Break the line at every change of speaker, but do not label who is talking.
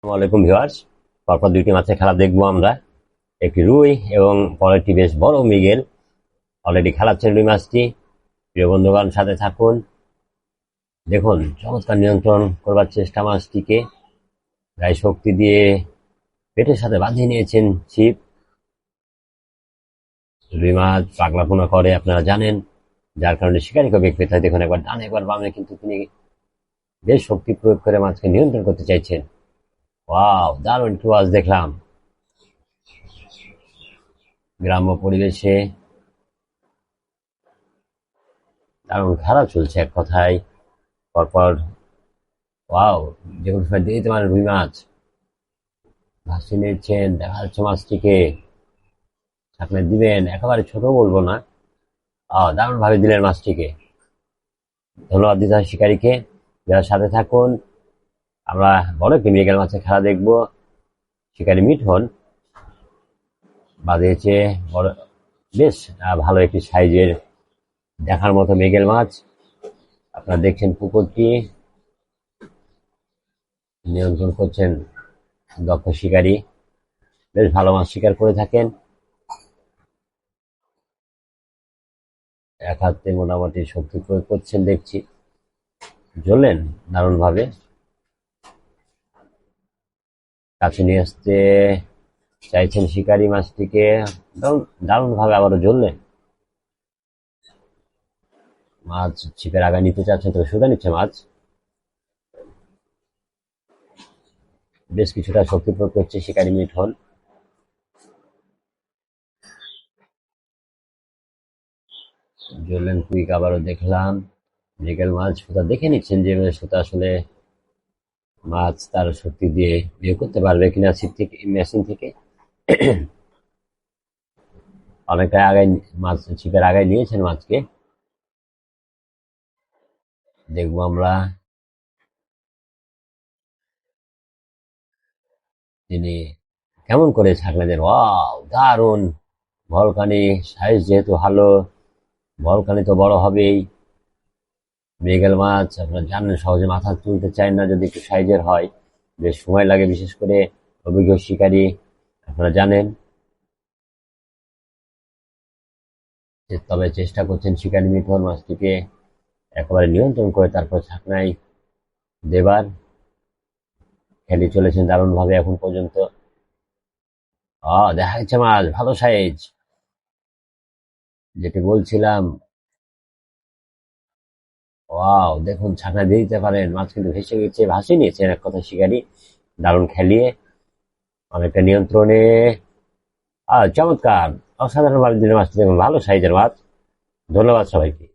আসসালামু আলাইকুম ভিউয়ার্স। পরপর দুইটি মাছের খেলা দেখবো আমরা। একটি রুই এবং পরেরটি বেশ বড় মৃগেল। অলরেডি খেলাচ্ছেন রুই মাছটি। প্রিয় বন্ধুগণ, সাথে থাকুন। দেখুন, চমৎকার নিয়ন্ত্রণ করবার চেষ্টা মাছটিকে। গায়ে শক্তি দিয়ে পেটের সাথে বাঁধিয়ে নিয়েছেন ছিপ। রুই মাছ পাগলাপোনা করে, আপনারা জানেন, যার কারণে শিকারীকে বেগ পেতে হয়। দেখুন, একবার ডানে একবার বামে, কিন্তু তিনি বেশ শক্তি প্রয়োগ করে মাছকে নিয়ন্ত্রণ করতে চাইছেন। ওয়াও, দারুণ একটু মাছ দেখলাম। গ্রাম্য পরিবেশে দারুণ খেলা চলছে এক কথায়। পরপর ওয়াও, যে কোনো সময় দিয়ে দিতে পারেন রুই মাছ। ভাসিয়ে নিচ্ছেন, দেখা যাচ্ছে মাছটিকে। আপনি দিবেন, একেবারে ছোট বলবো না, দারুণ ভাবে দিলেন মাছটিকে। ধন্যবাদ দিতে হয় শিকারীকে। যারা সাথে থাকুন, আমরা বড় একটি মৃগেল মাছের খেলা দেখবো। শিকারী মিঠুন বাঁধিয়েছে বড়, বেশ ভালো একটি সাইজের দেখার মতো মৃগেল মাছ। আপনারা দেখছেন পুকুরটি নিয়ন্ত্রণ করছেন দক্ষ শিকারী। বেশ ভালো মাছ শিকার করে থাকেন। এক হাতে মোটামুটি শক্তি প্রয়োগ করছেন দেখছি। জ্বললেন দারুণ ভাবে। কাছে নিয়ে আসতে চাইছেন শিকারী মাছটিকে। দারুণ ভাবে আবারও জ্বললেন। মাছ ছিপের আগায় নিতে চাচ্ছেন, তবে সোজা নিচ্ছে মাছ। বেশ কিছুটা শক্তি প্রয়োগ করছে শিকারী মিঠুন। জ্বললেন কুইক, আবারও দেখলাম। মৃগেল মাছ সুতা দেখে নিচ্ছেন যে সুতা আসলে মাছ তার শক্তি দিয়ে বিয়ে করতে পারবে কিনা ছিপ থেকে, মেশিন থেকে। অনেকটা আগায় মাছ ছিপের আগায় নিয়েছেন মাছকে। দেখবো আমরা তিনি কেমন করে ছাকলে দেন। ওয়াও, দারুণ। ভলকানি সাইজ যেহেতু ভালো, ভলকানি তো বড় হবেই। মৃগেল মাছ আপনারা জানেন সহজে মাথা তুলতে চায় না, যদি একটু সাইজের হয় বেশ সময় লাগে, বিশেষ করে অভিজ্ঞ শিকারী আপনারা জানেন। তবে চেষ্টা করছেন শিকারী মিঠুন মাছটিকে একেবারে নিয়ন্ত্রণ করে তারপর ছাকনায় দেবার। খেলে চলেছেন দারুণ ভাবে এখন পর্যন্ত। দেখা যাচ্ছে মাছ ভালো সাইজ, যেটি বলছিলাম। ওয়াও, দেখুন, ছাকনা দিয়ে দিতে পারেন। মাছ কিন্তু ভেসে গেছে, ভাসিয়ে নিয়েছেন এক কথা শিকারী দারুণ খেলিয়ে। অনেকটা নিয়ন্ত্রণে। চমৎকার, অসাধারণ ভাবে দিনের মাছটি, দেখুন ভালো সাইজের মাছ। ধন্যবাদ সবাইকে।